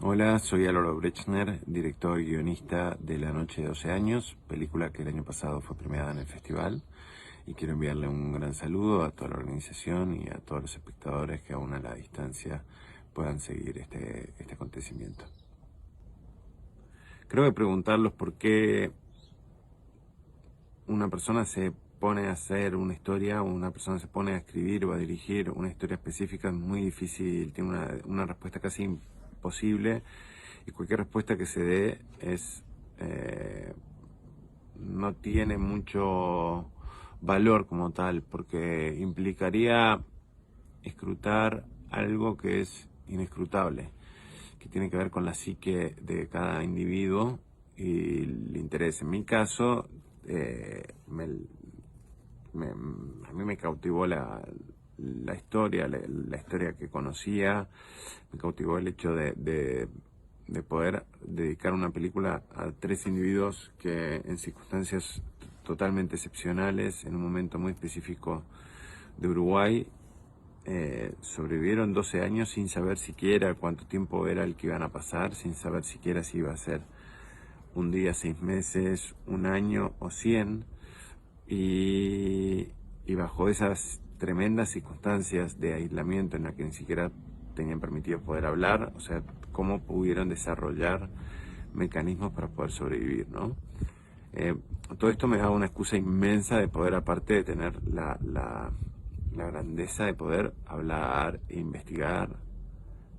Hola, soy Álvaro Brechner, director y guionista de La Noche de 12 años, película que el año pasado fue premiada en el festival. Y quiero enviarle un gran saludo a toda la organización y a todos los espectadores que aún a la distancia puedan seguir este acontecimiento. Creo que preguntarlos por qué una persona se pone a hacer una historia o una persona se pone a escribir o a dirigir una historia específica es muy difícil, tiene una respuesta casi imposible, y cualquier respuesta que se dé no tiene mucho valor como tal, porque implicaría escrutar algo que es inescrutable, que tiene que ver con la psique de cada individuo y el interés. En mi caso, a mí me cautivó la historia, la historia que conocía, me cautivó el hecho de poder dedicar una película a tres individuos que en circunstancias totalmente excepcionales, en un momento muy específico de Uruguay, sobrevivieron 12 años sin saber siquiera cuánto tiempo era el que iban a pasar, sin saber siquiera si iba a ser un día, 6 meses, un año o 100, y bajo esas tremendas circunstancias de aislamiento en las que ni siquiera tenían permitido poder hablar, o sea, cómo pudieron desarrollar mecanismos para poder sobrevivir, ¿no? Eh, Todo esto me da una excusa inmensa de poder, aparte de tener la grandeza de poder hablar e investigar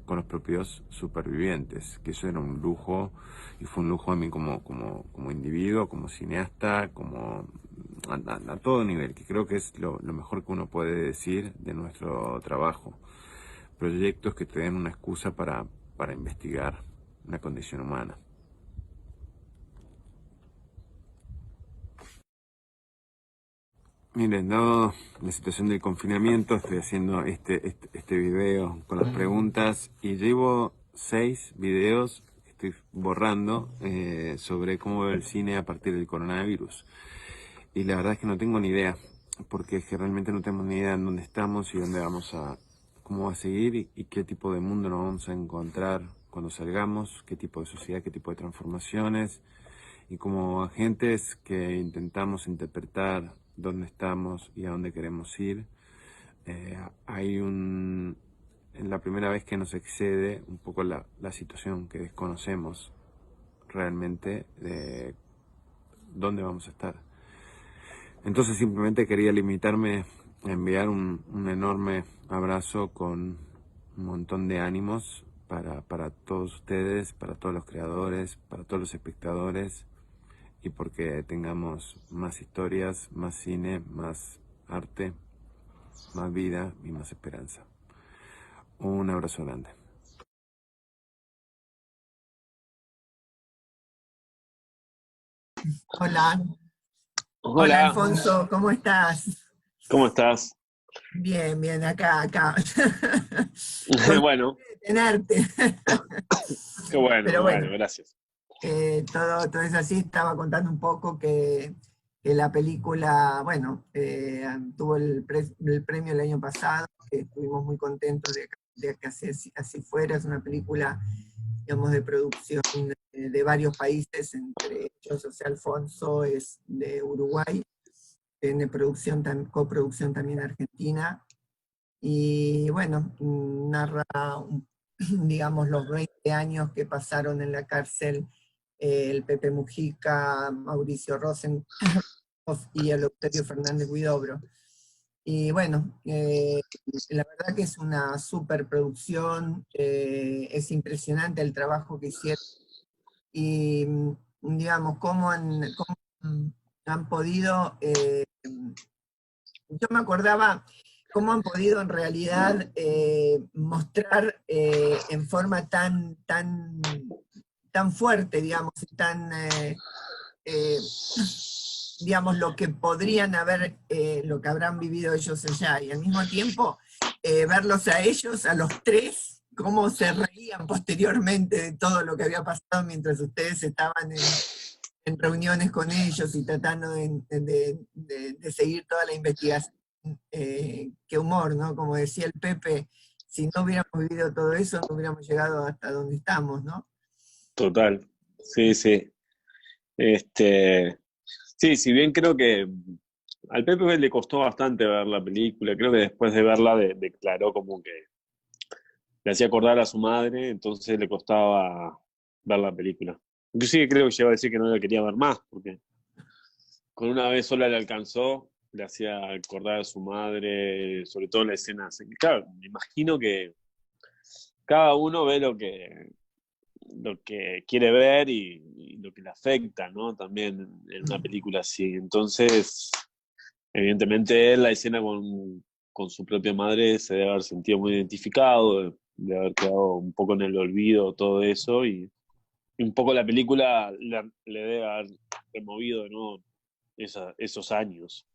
con los propios supervivientes, que eso era un lujo, y fue un lujo a mí como individuo, como cineasta, como a todo nivel, que creo que es lo mejor que uno puede decir de nuestro trabajo. Proyectos que te den una excusa para investigar la condición humana. Miren, dado la situación del confinamiento, estoy haciendo este video con las preguntas y llevo 6 videos que estoy borrando sobre cómo veo el cine a partir del coronavirus. Y la verdad es que no tengo ni idea, porque es que realmente no tenemos ni idea en dónde estamos y dónde cómo va a seguir y qué tipo de mundo nos vamos a encontrar cuando salgamos, qué tipo de sociedad, qué tipo de transformaciones. Y como agentes que intentamos interpretar dónde estamos y a dónde queremos ir, hay en la primera vez que nos excede un poco la situación que desconocemos realmente de dónde vamos a estar. Entonces simplemente quería limitarme a enviar un enorme abrazo con un montón de ánimos para todos ustedes, para todos los creadores, para todos los espectadores, y porque tengamos más historias, más cine, más arte, más vida y más esperanza. Un abrazo grande. Hola, hola Hola, Alfonso, ¿cómo estás? ¿cómo estás? Bien, bien, acá. Contento Bueno, de tenerte. qué bueno, Pero bueno, bueno, gracias. todo es así. Estaba contando un poco que la película, bueno, tuvo el premio el año pasado, que estuvimos muy contentos de que así fuera. Es una película, digamos, de producción de varios países, entre ellos, o sea, Alfonso es de Uruguay, tiene coproducción también argentina, y bueno, narra, digamos, los 20 años que pasaron en la cárcel el Pepe Mujica, Mauricio Rosen y el Eleuterio Fernández Huidobro. Y bueno, la verdad que es una superproducción, es impresionante el trabajo que hicieron, y digamos, cómo han podido yo me acordaba cómo han podido en realidad mostrar en forma tan fuerte, digamos, y eh, digamos, lo que podrían haber, lo que habrán vivido ellos allá, y al mismo tiempo verlos a ellos, a los tres, cómo se reían posteriormente de todo lo que había pasado mientras ustedes estaban en reuniones con ellos y tratando de seguir toda la investigación. Qué humor, ¿no? Como decía el Pepe, si no hubiéramos vivido todo eso, no hubiéramos llegado hasta donde estamos, ¿no? Total. Sí, sí. Sí, si bien creo que al Pepe le costó bastante ver la película, creo que después de verla declaró como que le hacía acordar a su madre, entonces le costaba ver la película. Inclusive creo que llegó a decir que no la quería ver más, porque con una vez sola le alcanzó, le hacía acordar a su madre, sobre todo en la escena. Claro, me imagino que cada uno ve lo que quiere ver y lo que le afecta, ¿no? También en una película así. Entonces, evidentemente él, la escena con su propia madre se debe haber sentido muy identificado, de haber quedado un poco en el olvido todo eso y un poco la película le debe haber removido, ¿no? Esos años.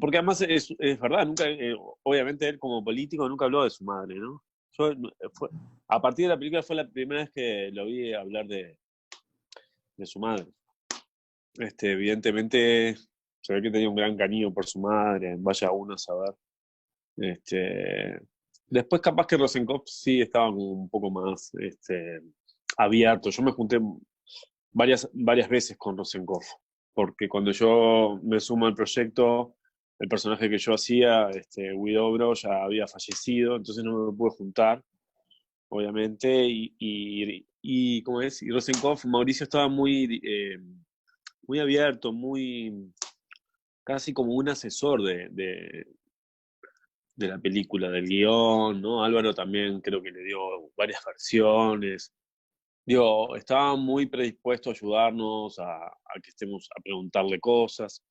Porque además es verdad, nunca, obviamente él como político nunca habló de su madre, ¿no? Yo, a partir de la película fue la primera vez que lo vi hablar de su madre. Evidentemente se ve que tenía un gran cariño por su madre, vaya uno a saber. Después capaz que Rosenkopf sí estaba como un poco más abierto. Yo me junté varias veces con Rosenkopf, porque cuando yo me sumo al proyecto, el personaje que yo hacía, Widobro, ya había fallecido, entonces no me pude juntar, obviamente, y ¿cómo es? Y Rosenkopf, Mauricio estaba muy abierto, casi como un asesor de la película, del guión, ¿no? Álvaro también creo que le dio varias versiones. Digo, estaba muy predispuesto a ayudarnos, a que estemos a preguntarle cosas.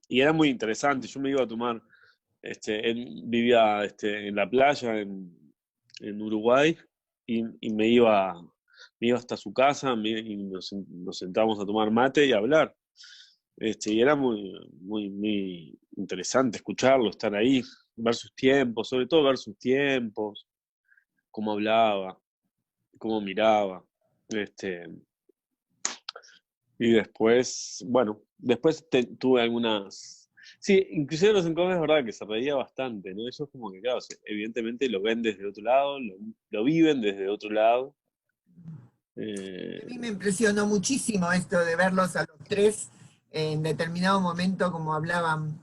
Y era muy interesante. Yo me iba a tomar, él vivía en la playa en Uruguay y me iba hasta su casa y nos sentábamos a tomar mate y a hablar. Y era muy interesante escucharlo, estar ahí, ver sus tiempos, sobre todo ver sus tiempos, cómo hablaba, cómo miraba. Y después, bueno, después tuve algunas... Sí, inclusive los encontros es verdad que se reía bastante, ¿no? Eso es como que, claro, evidentemente lo ven desde otro lado, lo viven desde otro lado. A mí me impresionó muchísimo esto de verlos a los tres en determinado momento, como hablaban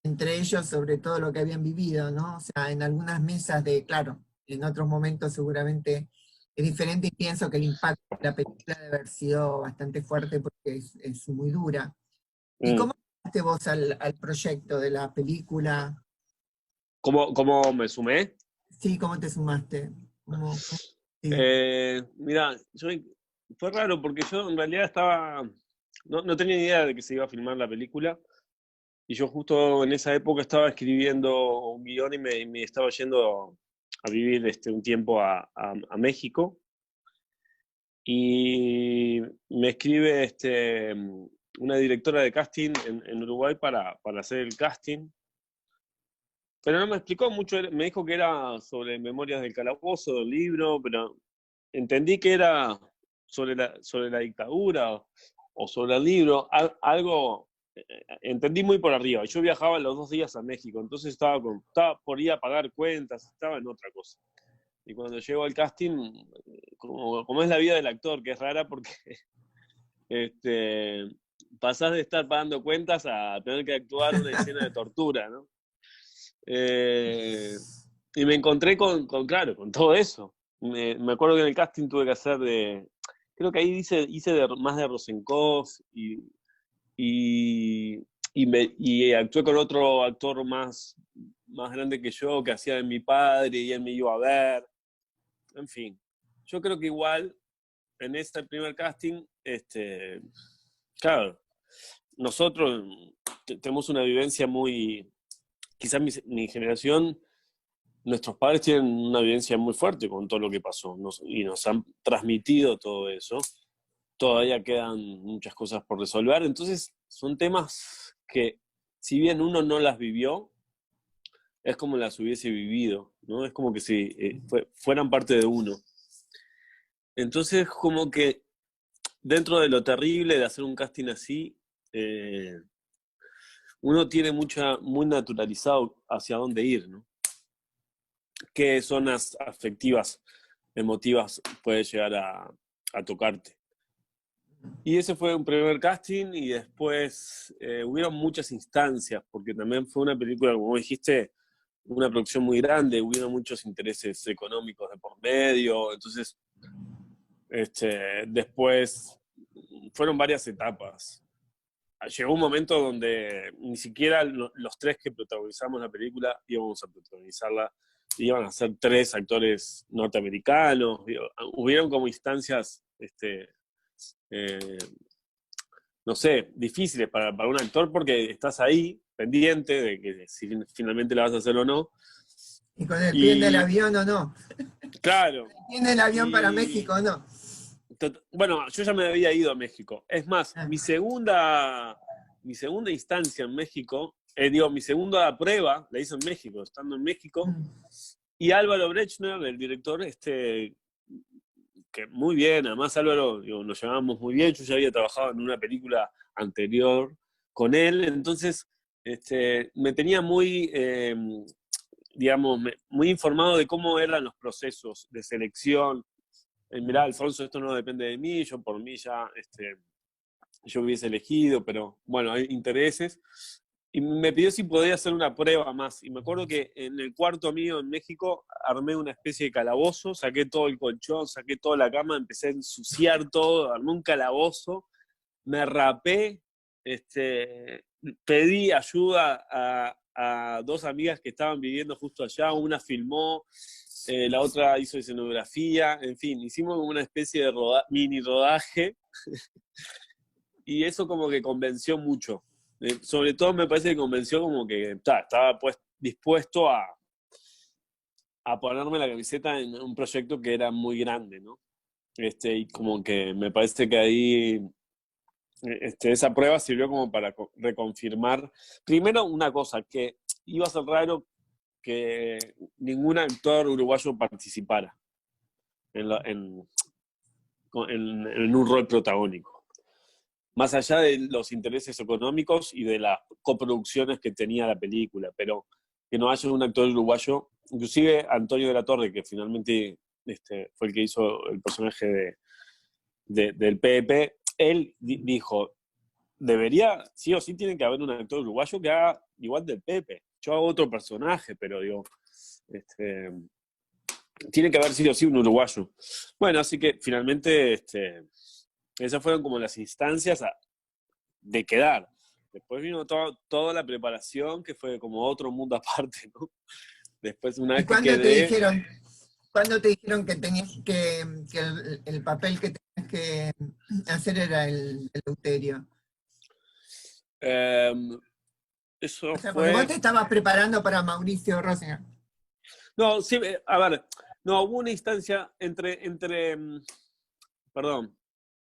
entre ellos sobre todo lo que habían vivido, ¿no? O sea, en algunas mesas claro, en otros momentos seguramente es diferente y pienso que el impacto de la película debe haber sido bastante fuerte porque es muy dura. ¿Y Mm. cómo llegaste vos al proyecto de la película? ¿Cómo me sumé? Sí, ¿cómo te sumaste? Sí. Mira, fue raro porque yo en realidad no tenía ni idea de que se iba a filmar la película y yo justo en esa época estaba escribiendo un guión y me estaba yendo a vivir un tiempo a México y me escribe una directora de casting en Uruguay para hacer el casting, pero no me explicó mucho, me dijo que era sobre Memorias del Calabozo, del libro, pero entendí que era sobre la dictadura o sobre el libro, algo, entendí muy por arriba. Yo viajaba los 2 días a México, entonces estaba por ir a pagar cuentas, estaba en otra cosa. Y cuando llego al casting, como es la vida del actor, que es rara porque este, pasás de estar pagando cuentas a tener que actuar una escena de tortura, ¿no? Y me encontré claro, con todo eso. Me acuerdo que en el casting tuve que hacer creo que ahí hice más de Rosenkopf y, y actué con otro actor más grande que yo, que hacía de mi padre y él me iba a ver. En fin, yo creo que igual en este primer casting, claro, nosotros tenemos una vivencia quizás mi generación, nuestros padres tienen una vivencia muy fuerte con todo lo que pasó y nos han transmitido todo eso. Todavía quedan muchas cosas por resolver, entonces son temas que si bien uno no las vivió, es como las hubiese vivido, ¿no? Es como que si fueran parte de uno. Entonces como que dentro de lo terrible de hacer un casting así, uno tiene muy naturalizado hacia dónde ir, ¿no? qué zonas afectivas, emotivas puede llegar a tocarte. Y ese fue un primer casting y después hubieron muchas instancias, porque también fue una película, como dijiste, una producción muy grande, hubieron muchos intereses económicos de por medio, entonces después fueron varias etapas. Llegó un momento donde ni siquiera los tres que protagonizamos la película íbamos a protagonizarla, iban a ser tres actores norteamericanos, hubieron como instancias, no sé, difíciles para un actor porque estás ahí pendiente de que si finalmente la vas a hacer o no. ¿Y con el pie en el avión o no? Claro. ¿Pie en el avión para México o no? Bueno, yo ya me había ido a México. Es más, mi segunda instancia en México, mi segunda prueba la hice en México, estando en México. Y Álvaro Brechner, el director, que muy bien, además Álvaro, nos llevábamos muy bien, yo ya había trabajado en una película anterior con él, entonces me tenía muy, digamos, muy informado de cómo eran los procesos de selección. Mirá, Alfonso, esto no depende de mí, yo por mí ya yo hubiese elegido, pero bueno, hay intereses. Y me pidió si podía hacer una prueba más. Y me acuerdo que en el cuarto mío en México armé una especie de calabozo, saqué todo el colchón, saqué toda la cama, empecé a ensuciar todo, armé un calabozo, me rapé, pedí ayuda a dos amigas que estaban viviendo justo allá, una filmó, la otra hizo escenografía, en fin, hicimos como una especie de mini rodaje y eso como que convenció mucho. Sobre todo me parece que convenció como que estaba dispuesto a ponerme la camiseta en un proyecto que era muy grande, ¿no? Y como que me parece que ahí esa prueba sirvió como para reconfirmar, primero una cosa, que iba a ser raro que ningún actor uruguayo participara en un rol protagónico. Más allá de los intereses económicos y de las coproducciones que tenía la película, pero que no haya un actor uruguayo, inclusive Antonio de la Torre, que finalmente fue el que hizo el personaje del Pepe, él dijo, sí o sí tiene que haber un actor uruguayo que haga igual del Pepe. Yo hago otro personaje, pero digo, tiene que haber sí o sí un uruguayo. Bueno, así que finalmente esas fueron como las instancias de quedar. Después vino toda la preparación, que fue como otro mundo aparte, ¿no? Después, una vez que quedé... ¿Cuándo te dijeron que tenías que el papel que tenías que hacer era el Eleuterio? Eso o sea, fue... Vos te estabas preparando para Mauricio Rosinger. No, sí, a ver, no, hubo una instancia perdón,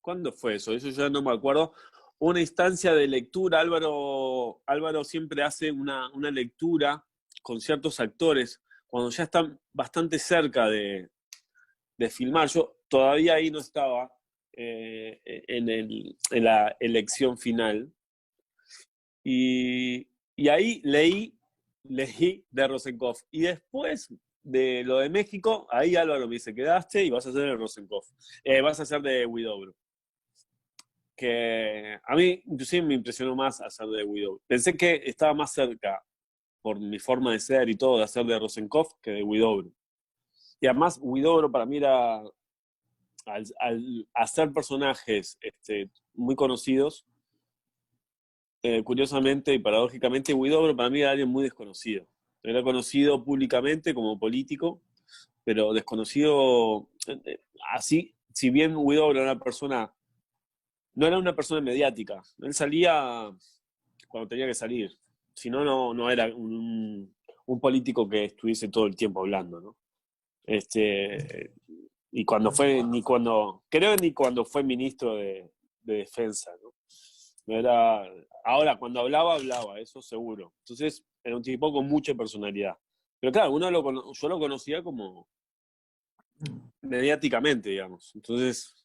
¿cuándo fue eso? Eso ya no me acuerdo. Una instancia de lectura, Álvaro siempre hace una lectura con ciertos actores, cuando ya están bastante cerca de filmar. Yo todavía ahí no estaba en la elección final. Y ahí leí de Rosenkopf. Y después de lo de México, ahí Álvaro me dice, quedaste y vas a hacer de Rosenkopf. Vas a hacer de Huidobro. Que a mí inclusive me impresionó más hacer de Huidobro. Pensé que estaba más cerca, por mi forma de ser y todo, de hacer de Rosenkopf que de Huidobro. Y además, Huidobro para mí era, al hacer personajes muy conocidos, curiosamente y paradójicamente, Huidobro para mí era alguien muy desconocido. Era conocido públicamente como político, pero desconocido así, si bien Huidobro era no era una persona mediática. Él salía cuando tenía que salir. Si no, no era un político que estuviese todo el tiempo hablando, ¿no? Y creo ni cuando fue ministro de Defensa, ¿no? No era, ahora, cuando hablaba, eso seguro. Entonces, era un tipo con mucha personalidad. Pero claro, yo lo conocía como mediáticamente, digamos. Entonces,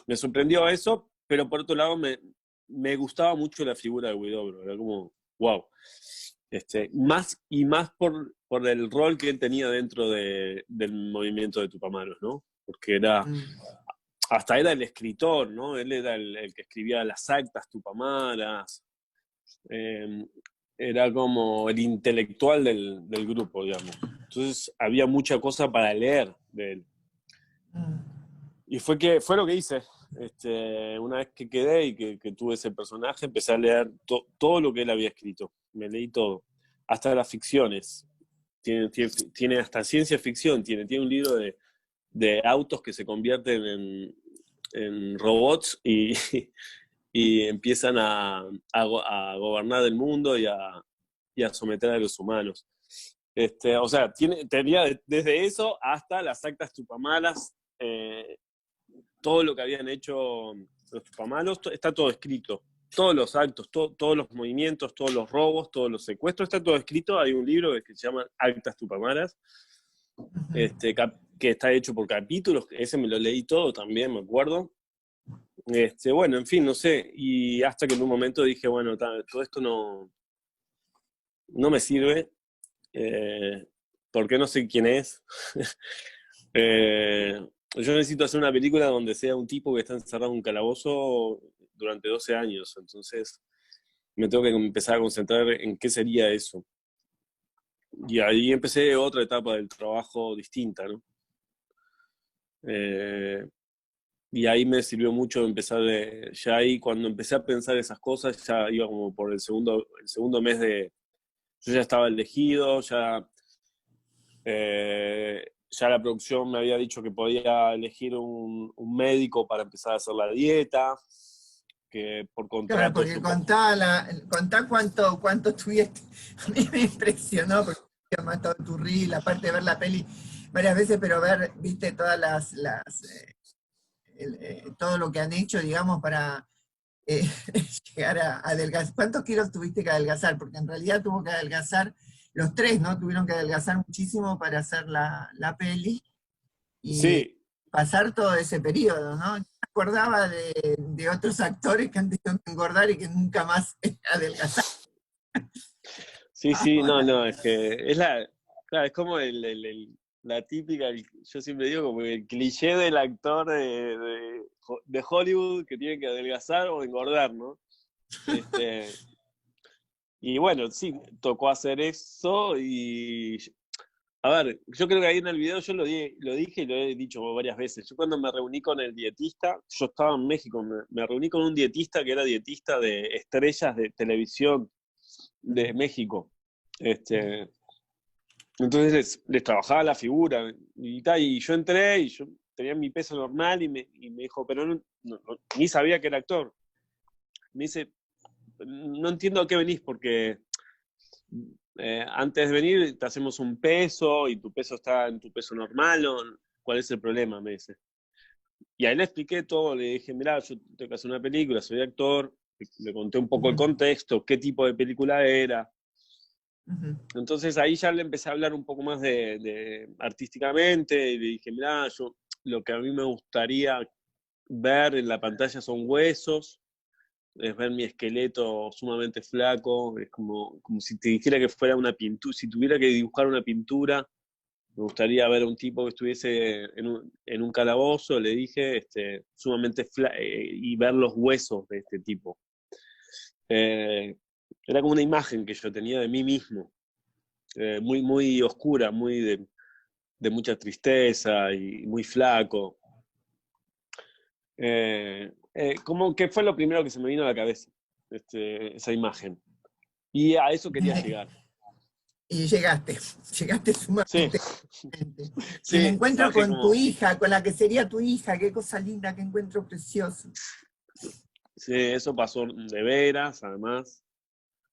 me sorprendió eso, pero por otro lado, me gustaba mucho la figura de Huidobro. Era como, wow. Más por por el rol que él tenía dentro del movimiento de Tupamaros, ¿no? Porque era, hasta era el escritor, ¿no? Él era el que escribía las actas Tupamaras, era como el intelectual del grupo, digamos. Entonces había mucha cosa para leer de él. Y fue lo que hice. Una vez que quedé y que tuve ese personaje, empecé a leer todo lo que él había escrito. Me leí todo, hasta las ficciones. Tiene hasta ciencia ficción, tiene un libro de autos que se convierten en robots y empiezan a gobernar el mundo y a someter a los humanos. O sea, tenía desde eso hasta las actas Tupamaras, todo lo que habían hecho los Tupamaros, está todo escrito. Todos los actos, todos los movimientos, todos los robos, todos los secuestros, está todo escrito. Hay un libro que se llama Actas Tupamaras, que está hecho por capítulos. Ese me lo leí todo también, me acuerdo. Bueno, en fin, no sé. Y hasta que en un momento dije, bueno, todo esto no me sirve, porque no sé quién es. Yo necesito hacer una película donde sea un tipo que está encerrado en un calabozo durante 12 años, entonces me tengo que empezar a concentrar en qué sería eso. Y ahí empecé otra etapa del trabajo distinta, ¿no? Y ahí me sirvió mucho empezar, ya ahí cuando empecé a pensar esas cosas, ya iba como por el segundo mes yo ya estaba elegido, ya la producción me había dicho que podía elegir un médico para empezar a hacer la dieta, que por Claro, contrato... porque contá cuánto tuviste. A mí me impresionó, porque había matado tu reel, aparte de ver la peli varias veces, pero viste, todas todo lo que han hecho, digamos, para llegar a adelgazar. ¿Cuántos kilos tuviste que adelgazar? Porque en realidad tuvo que adelgazar, los tres, ¿no? Tuvieron que adelgazar muchísimo para hacer la peli y Sí, pasar todo ese periodo, ¿no? Yo me acordaba de otros actores que han tenido que engordar y que nunca más adelgazaron. sí, no, es que claro, es como la típica, yo siempre digo como el cliché del actor de Hollywood que tiene que adelgazar o engordar, ¿no? Y bueno, sí, tocó hacer eso y, a ver, yo creo que ahí en el video yo lo dije y lo he dicho varias veces. Yo cuando me reuní con el dietista, yo estaba en México, me reuní con un dietista que era dietista de estrellas de televisión de México. Entonces les trabajaba la figura y yo entré y yo tenía mi peso normal y me dijo, pero ni sabía que era actor. Me dice, no entiendo a qué venís porque antes de venir te hacemos un peso y tu peso está en tu peso normal, ¿cuál es el problema? Me dice. Y ahí le expliqué todo, le dije, mirá, yo tengo que hacer una película, soy actor, le conté un poco el contexto, qué tipo de película era. Entonces ahí ya le empecé a hablar un poco más de artísticamente y le dije, mirá, lo que a mí me gustaría ver en la pantalla son huesos, es ver mi esqueleto sumamente flaco, es como si te dijera que fuera una pintura, si tuviera que dibujar una pintura, me gustaría ver a un tipo que estuviese en un calabozo, le dije, sumamente flaco, y ver los huesos de este tipo. Era como una imagen que yo tenía de mí mismo, muy, muy oscura, muy de mucha tristeza y muy flaco. Como que fue lo primero que se me vino a la cabeza, esa imagen. Y a eso quería llegar. Y llegaste Sí, sumamente. Y el sí, encuentro trabajé con tu como... hija, con la que sería tu hija, qué cosa linda, qué encuentro precioso. Sí, eso pasó de veras, además.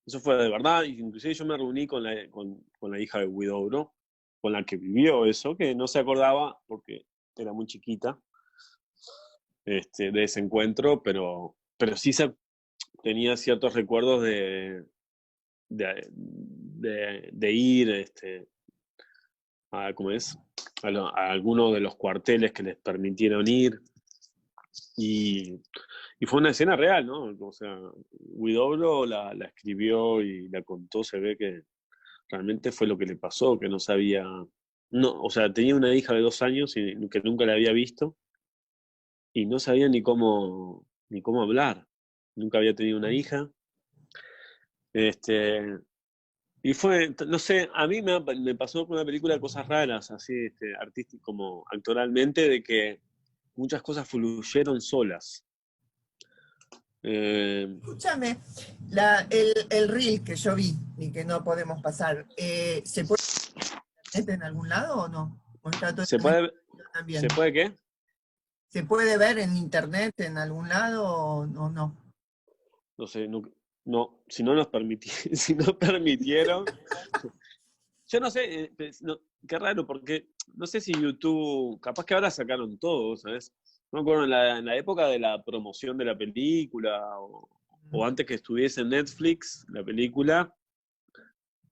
Eso fue de verdad, y inclusive yo me reuní con la hija de Huidobro, con la que vivió eso, que no se acordaba porque era muy chiquita, de ese encuentro, pero sí tenía ciertos recuerdos de ir ¿cómo es? A alguno de los cuarteles que les permitieron ir. Y fue una escena real, ¿no? O sea, Huidobro la escribió y la contó, se ve que realmente fue lo que le pasó, que no sabía, no, o sea, tenía una hija de 2 años y que nunca la había visto y no sabía ni cómo hablar. Nunca había tenido una hija. Este, y fue, no sé, a mí me pasó con una película cosas raras, así, artísticas, como actoralmente, de que muchas cosas fluyeron solas. Escúchame, el reel que yo vi y que no podemos pasar, ¿se puede ver en algún lado o no? ¿O está todo ¿Se puede, también? ¿Se puede qué? ¿Se puede ver en internet en algún lado o no? No sé, no, si no nos si no permitieron. Yo no sé, qué raro, porque no sé si YouTube, capaz que ahora sacaron todo, ¿sabes? No me acuerdo en la época de la promoción de la película, o antes que estuviese en Netflix, la película,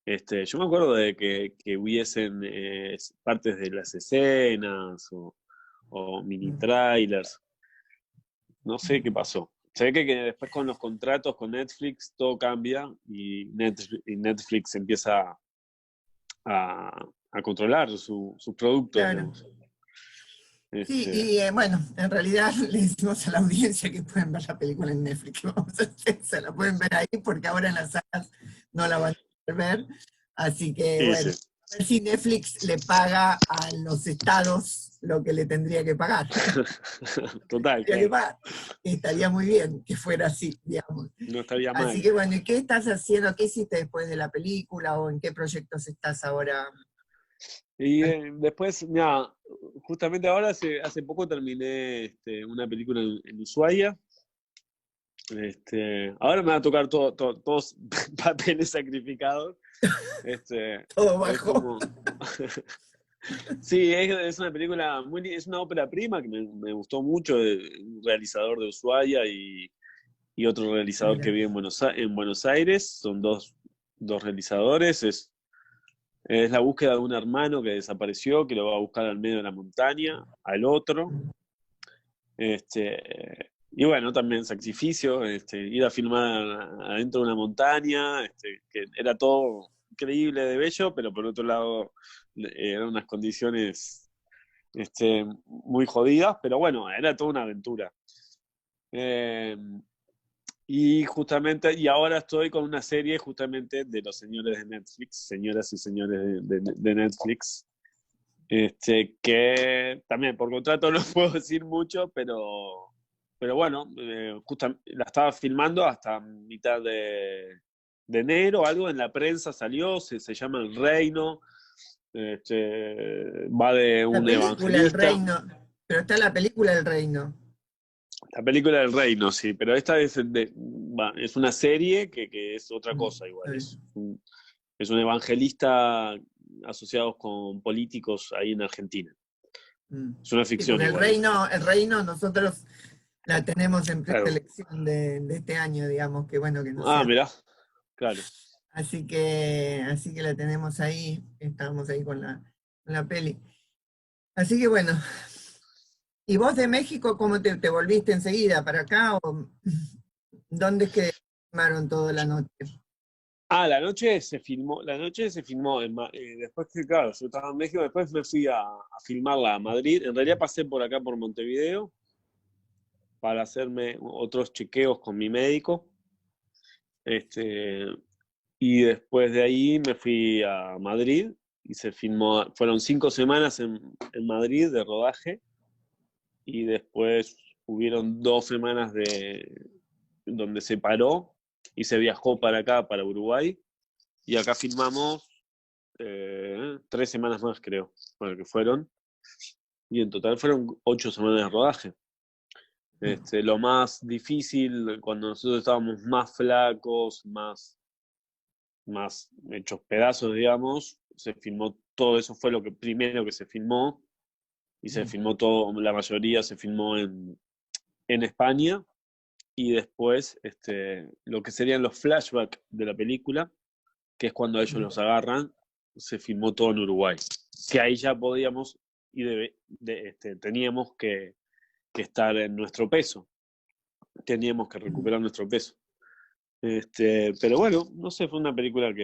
yo me acuerdo de que hubiesen partes de las escenas, o mini trailers, no sé qué pasó. Se ve que después con los contratos con Netflix todo cambia y Netflix empieza a controlar sus productos, Claro. digamos. Sí, y bueno, en realidad le decimos a la audiencia que pueden ver la película en Netflix. Vamos a hacer, se la pueden ver ahí porque ahora en las salas no la van a poder ver. Así que Sí, bueno, sí. a ver si Netflix le paga a los estados lo que le tendría que pagar. Total, Tendría que claro. pagar. Estaría muy bien que fuera así, digamos. No estaría Así mal. que bueno, ¿y qué estás haciendo? ¿Qué hiciste después de la película o en qué proyectos estás ahora? Y después, mira, justamente ahora hace poco terminé una película en Ushuaia. Ahora me va a tocar todos papeles sacrificados. Todo Es bajo. como. Sí, es una película es una ópera prima que me gustó mucho, un realizador de Ushuaia y otro realizador que Mira. vive en Buenos Aires. Son dos realizadores. Es la búsqueda de un hermano que desapareció, que lo va a buscar al medio de la montaña, al otro. Y bueno, también sacrificio, ir a filmar adentro de una montaña, que era todo increíble de bello, pero por otro lado eran unas condiciones muy jodidas, pero bueno, era toda una aventura. Eh, y ahora estoy con una serie justamente de los señores de Netflix, señoras y señores de Netflix, que también por contrato no puedo decir mucho, pero bueno, la estaba filmando hasta mitad de enero, algo en la prensa salió, se llama El Reino, va de La un película El evangelista. Reino, pero está la película El Reino. La película del reino, sí, pero esta es una serie que es otra cosa igual. Es un evangelista asociado con políticos ahí en Argentina. Es una Sí, ficción porque igual. El Reino nosotros la tenemos en Claro. preselección de este año, digamos, que bueno que no Ah, sea. mirá, claro. Así que la tenemos ahí, estamos ahí con la peli. Así que bueno, ¿y vos de México cómo te volviste enseguida para acá? ¿O dónde es que filmaron toda la noche? Ah, la noche se filmó, después que, claro, yo estaba en México, después me fui a filmarla a Madrid. En realidad pasé por acá, por Montevideo, para hacerme otros chequeos con mi médico. Este, Y después de ahí me fui a Madrid y se filmó, fueron 5 semanas en Madrid de rodaje y después hubieron 2 semanas donde se paró y se viajó para acá, para Uruguay, y acá filmamos 3 semanas más, creo, bueno, que fueron, y en total fueron 8 semanas de rodaje. Lo más difícil, cuando nosotros estábamos más flacos, más hechos pedazos, digamos, se filmó todo eso, fue lo que primero que se filmó, y se filmó todo, la mayoría se filmó en España, y después lo que serían los flashbacks de la película, que es cuando ellos los agarran, se filmó todo en Uruguay. Que ahí ya podíamos y teníamos que estar en nuestro peso, teníamos que recuperar nuestro peso. Pero bueno, no sé, fue una película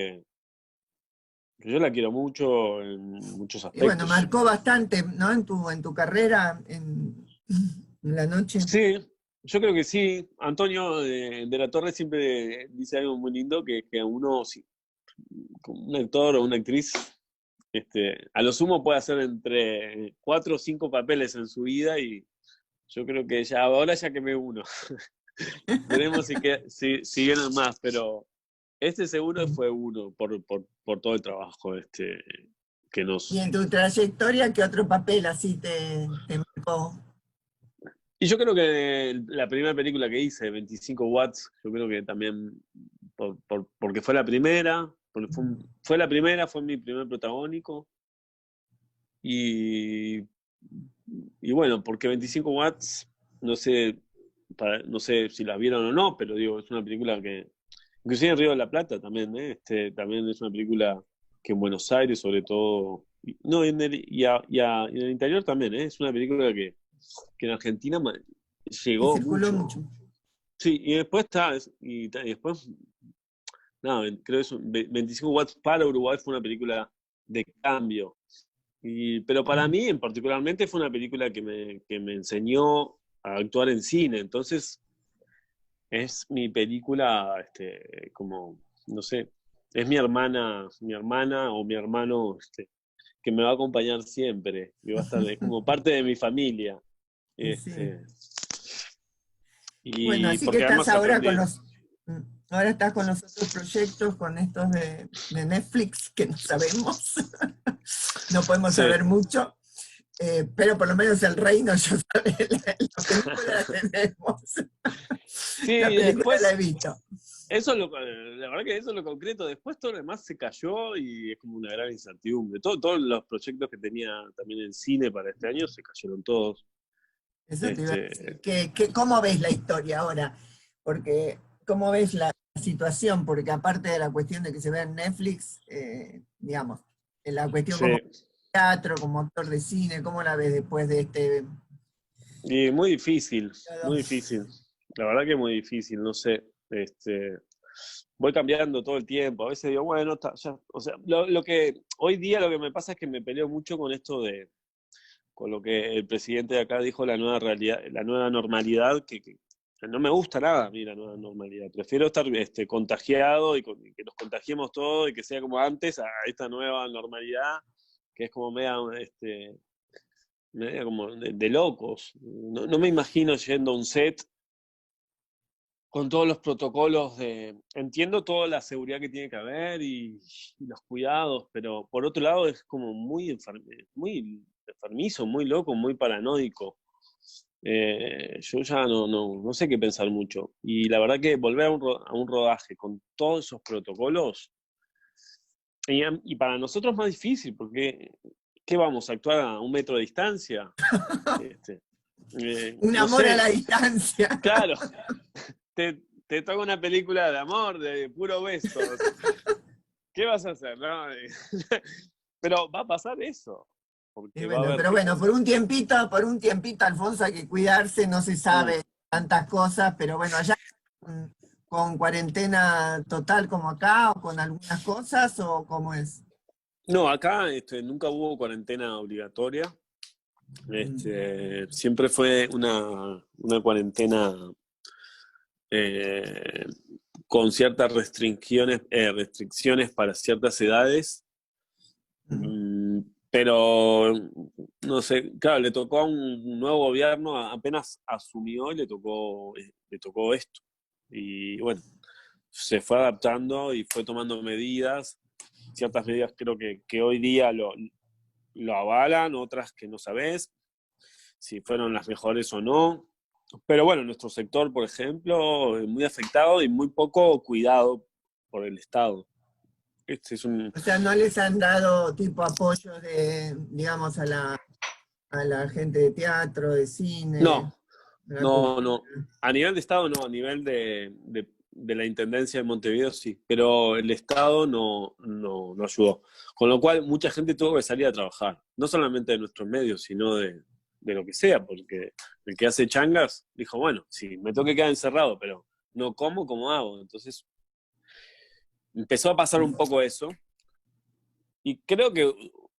yo la quiero mucho en muchos Y bueno, aspectos. marcó bastante, ¿no? En tu carrera, en la noche. Sí, yo creo que sí. Antonio de la Torre siempre dice algo muy lindo, que uno, sí, como un actor o una actriz, a lo sumo puede hacer entre 4 o 5 papeles en su vida y yo creo que ya ahora ya quemé uno. Veremos si vienen más, pero este seguro fue uno por todo el trabajo que Y nos... en tu trayectoria, ¿qué otro papel así te marcó? Y yo creo que la primera película que hice, 25 watts, yo creo que también, porque fue la primera, fue la primera, fue mi primer protagónico, y, y bueno, porque 25 watts, no sé, no sé si la vieron o no, pero digo, es una película que, inclusive en Río de la Plata también, también es una película que en Buenos Aires sobre todo, no, y en el interior también, es una película que en Argentina Y llegó circuló mucho. mucho. Sí, y después y después, nada, creo que 25 watts para Uruguay fue una película de cambio. Pero para mí, en particularmente, fue una película que me enseñó a actuar en cine. Entonces, es mi película, como, no sé, es mi hermana o mi hermano, que me va a acompañar siempre. Y va a estar, es como parte de mi familia. Sí. Este, Bueno, y así que porque estás además ahora con aprendí. ahora estás con los otros proyectos, con estos de Netflix, que no sabemos, no podemos Sí. saber mucho, pero por lo menos el reino, yo sabe, la película la tenemos, Sí, la y película la he después, visto. la verdad que eso es lo concreto. Después todo lo demás se cayó y es como una gran incertidumbre. Todos los proyectos que tenía también en cine para este año se cayeron todos. Eso te iba a decir. Este, ¿Cómo ves la historia ahora? Porque, ¿cómo ves la situación? Porque aparte de la cuestión de que se vea en Netflix, digamos, en la cuestión como sí, teatro, como actor de cine, ¿cómo la ves después de este y muy difícil, periodo? muy difícil. La verdad que muy difícil, no sé. Voy cambiando todo el tiempo. A veces digo, bueno, ya, o sea, lo que hoy día lo que me pasa es que me peleo mucho con esto con lo que el presidente de acá dijo, la nueva realidad, la nueva normalidad, que no me gusta nada a mí la nueva normalidad. Prefiero estar contagiado y que nos contagiemos todos y que sea como antes a esta nueva normalidad, que es como media como de locos. No me imagino yendo a un set con todos los protocolos Entiendo toda la seguridad que tiene que haber y los cuidados, pero por otro lado es como muy enfermizo, muy loco, muy paranoico. Yo ya no sé qué pensar mucho. Y la verdad que volver a un rodaje con todos esos protocolos, y para nosotros es más difícil, porque ¿qué vamos a actuar a 1 metro de distancia? Este, Un no amor a la sé, distancia. claro, te toca una película de amor, de puro besos. ¿Qué vas a hacer? No? Pero va a pasar eso, Y porque va a bueno, haber pero que... bueno, por un tiempito, Alfonso, hay que cuidarse, no se Mm. sabe tantas cosas, pero bueno, allá con cuarentena total como acá, o con algunas cosas, o cómo es. No, acá nunca hubo cuarentena obligatoria. Siempre fue una cuarentena eh, con ciertas restricciones para ciertas edades. Mm. Mm, pero, no sé, claro, le tocó a un nuevo gobierno, apenas asumió y le tocó esto. Y bueno, se fue adaptando y fue tomando medidas. Ciertas medidas creo que hoy día lo avalan, otras que no sabés si fueron las mejores o no. Pero bueno, nuestro sector, por ejemplo, es muy afectado y muy poco cuidado por el Estado. Este es un... O sea, no les han dado tipo apoyo de, digamos, a la gente de teatro, de cine, No, a la no. cultura. A nivel de Estado no, a nivel de la Intendencia de Montevideo sí, pero el Estado no ayudó. Con lo cual mucha gente tuvo que salir a trabajar, no solamente de nuestros medios, sino de lo que sea, porque el que hace changas dijo, bueno, sí, me tengo que quedar encerrado, pero no como, ¿cómo hago? Entonces empezó a pasar un poco eso, Y creo que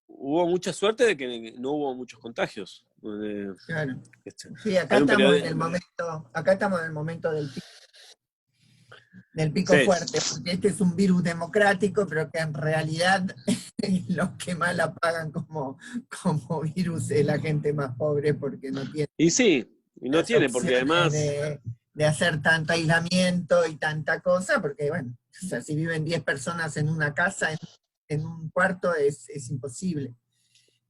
hubo mucha suerte de que no hubo muchos contagios. Claro. Sí, Hay un periodista. acá estamos en el momento del pico Sí. fuerte, porque este es un virus democrático, pero que en realidad los que más la pagan como virus es la gente más pobre, porque no tiene Y sí, y no las tiene, porque opciones además... de hacer tanto aislamiento y tanta cosa, porque bueno, o sea, si viven 10 personas en una casa, en un cuarto, es imposible.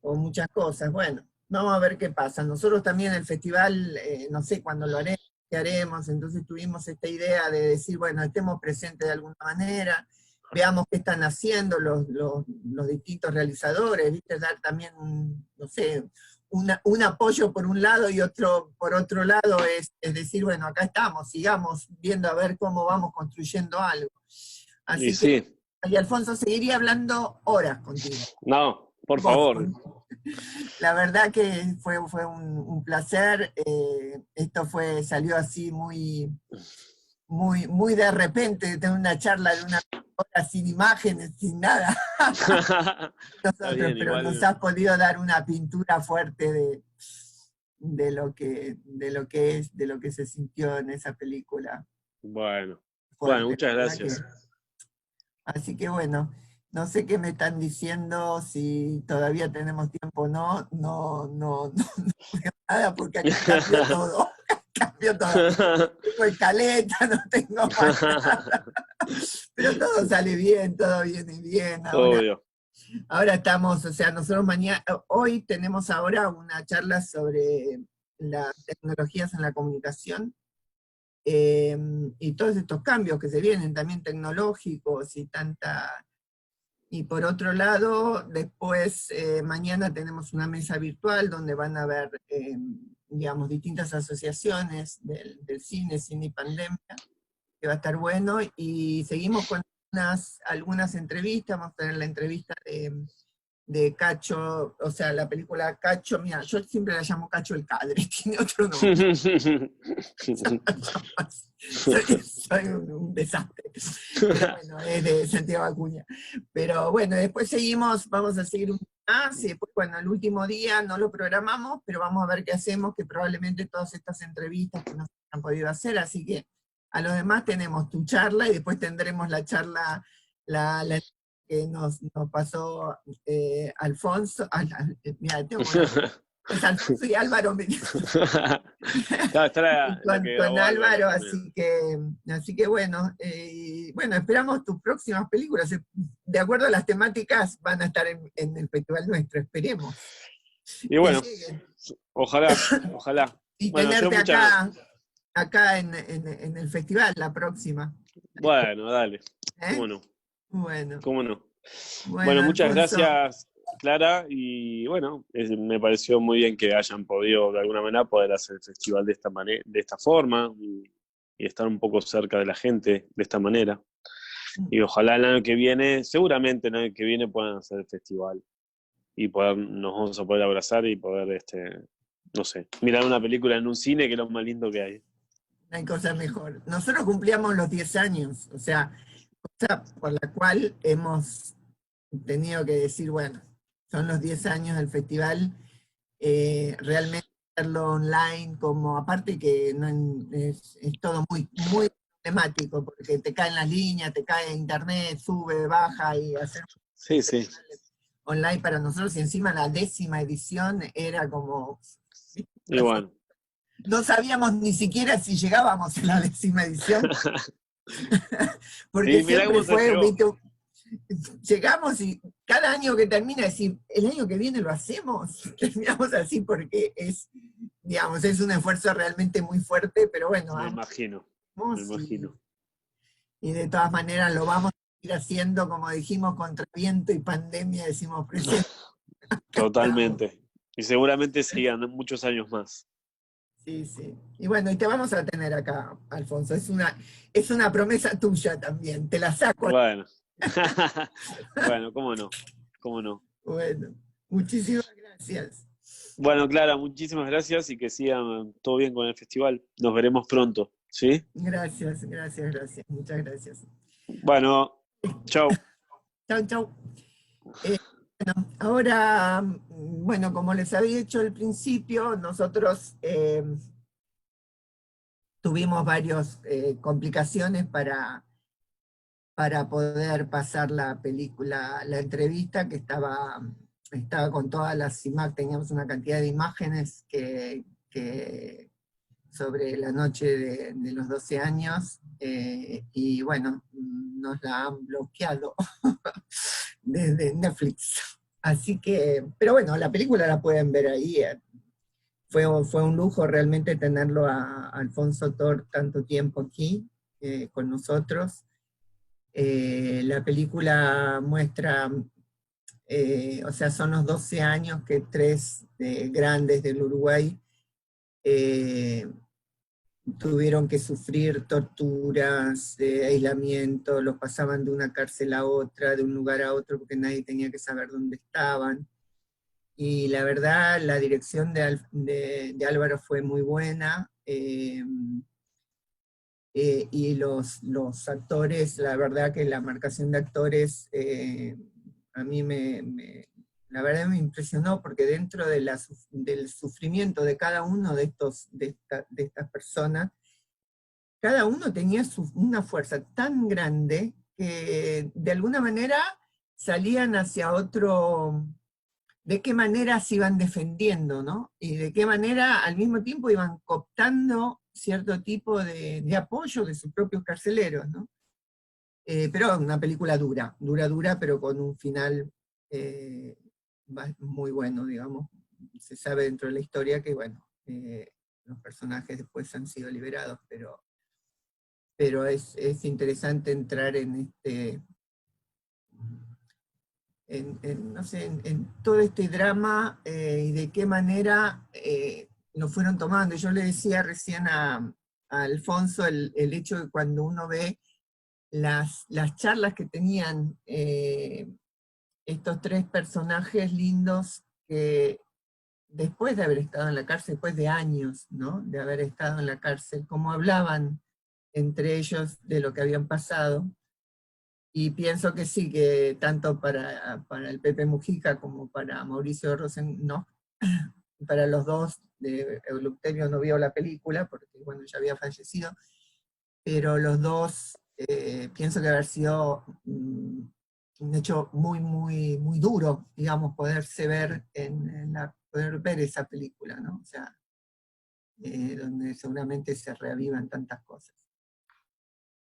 O muchas cosas. Bueno, vamos a ver qué pasa. Nosotros también el festival, no sé cuándo lo haremos, qué haremos, entonces tuvimos esta idea de decir, bueno, estemos presentes de alguna manera, veamos qué están haciendo los distintos realizadores, ¿viste? Dar también, no sé, un apoyo por un lado y otro por otro lado es decir, bueno, acá estamos, sigamos viendo a ver cómo vamos construyendo algo. Así Y que, sí. y Alfonso, seguiría hablando horas contigo. No, por favor. La verdad que fue un placer. Esto salió así muy de repente, de una charla de una hora sin imágenes, sin nada. Nosotros, bien, pero igual. nos has podido dar una pintura fuerte de lo que es, de lo que se sintió en esa película. Bueno, Fuerte, muchas ¿verdad gracias. Así que bueno, no sé qué me están diciendo, si todavía tenemos tiempo o no, no veo nada porque acá cambió todo, cambió todo. No tengo escaleta, no tengo más nada. Pero todo sale bien, todo viene bien. Obvio. Ahora estamos, o sea, nosotros hoy tenemos ahora una charla sobre las tecnologías en la comunicación. Y todos estos cambios que se vienen también tecnológicos y por otro lado, después mañana tenemos una mesa virtual donde van a haber, digamos, distintas asociaciones del cine y pandemia, que va a estar bueno, y seguimos con algunas entrevistas. Vamos a tener la entrevista de Cacho, o sea, la película Cacho, mira, yo siempre la llamo Cacho el Cadre, tiene otro nombre. Soy un desastre. Pero bueno, es de Santiago Acuña. Pero bueno, después vamos a seguir un más, y después, bueno, el último día no lo programamos, pero vamos a ver qué hacemos, que probablemente todas estas entrevistas que no se han podido hacer, así que a los demás tenemos tu charla, y después tendremos la charla, la que nos pasó Alfonso, mira, es Alfonso y Álvaro con Álvaro, así que bueno, bueno, esperamos tus próximas películas, de acuerdo a las temáticas van a estar en el festival nuestro, esperemos. Y bueno, ojalá. Y bueno, tenerte acá en el festival, la próxima. Bueno, dale. ¿Cómo no? Bueno. ¿Cómo no? Bueno, muchas gracias, Clara, y bueno, me pareció muy bien que hayan podido de alguna manera poder hacer el festival de esta forma y estar un poco cerca de la gente de esta manera. Y ojalá el año que viene, seguramente el año que viene puedan hacer el festival y nos vamos a poder abrazar y poder, no sé, mirar una película en un cine, que es lo más lindo que hay. No hay cosa mejor. Nosotros cumplíamos los 10 años, o sea, cosa por la cual hemos tenido que decir, bueno, son los 10 años del festival, realmente hacerlo online, como aparte que es todo muy temático, porque te caen las líneas, te cae internet, sube, baja, y hacer sí. online para nosotros, y encima la 10ª edición era como... Y bueno. No sabíamos ni siquiera si llegábamos a la 10ª edición. Porque siempre fue, llegamos y cada año que termina decir, el año que viene lo hacemos. Terminamos así porque es un esfuerzo realmente muy fuerte, pero bueno. Me imagino. Y de todas maneras lo vamos a ir haciendo, como dijimos, contra viento y pandemia, decimos presente. Totalmente. Y seguramente sigan muchos años más. Sí. Y bueno, y te vamos a tener acá, Alfonso. Es una promesa tuya también, te la saco. Bueno. Bueno, cómo no. Bueno, muchísimas gracias. Bueno, Clara, muchísimas gracias y que sigan todo bien con el festival. Nos veremos pronto, ¿sí? Gracias. Muchas gracias. Bueno, chau. Chau. Bueno, ahora, bueno, como les había dicho al principio, nosotros tuvimos varias complicaciones para poder pasar la película, la entrevista, que estaba con todas las imágenes, teníamos una cantidad de imágenes sobre la noche de los 12 años, y bueno, nos la han bloqueado desde Netflix. Así que, pero bueno, la película la pueden ver ahí. Fue un lujo realmente tenerlo a Alfonso Tor tanto tiempo aquí con nosotros. La película muestra, o sea, son los 12 años que tres grandes del Uruguay eh, tuvieron que sufrir torturas, aislamiento, los pasaban de una cárcel a otra, de un lugar a otro, porque nadie tenía que saber dónde estaban. Y la verdad, la dirección de Álvaro fue muy buena, y los actores, la verdad que la marcación de actores a mí la verdad me impresionó, porque dentro del sufrimiento de cada uno de estas personas, cada uno tenía una fuerza tan grande que de alguna manera salían hacia otro, de qué manera se iban defendiendo, ¿no? Y de qué manera al mismo tiempo iban cooptando cierto tipo de apoyo de sus propios carceleros, ¿no? Pero una película dura, pero con un final muy bueno, digamos. Se sabe dentro de la historia que, bueno, los personajes después han sido liberados, pero es interesante entrar en no sé, en todo este drama, y de qué manera lo fueron tomando. Yo le decía recién a Alfonso el hecho de cuando uno ve las charlas que tenían estos tres personajes lindos, que después de haber estado en la cárcel, después de años, ¿no? De haber estado en la cárcel, cómo hablaban entre ellos de lo que habían pasado. Y pienso que sí, que tanto para el Pepe Mujica como para Mauricio Rosen, no, para los dos, Eleuterio no vio la película, porque bueno, ya había fallecido, pero los dos pienso que haber sido un hecho muy, muy, muy duro, digamos, poder ver esa película, ¿no? O sea, donde seguramente se reavivan tantas cosas.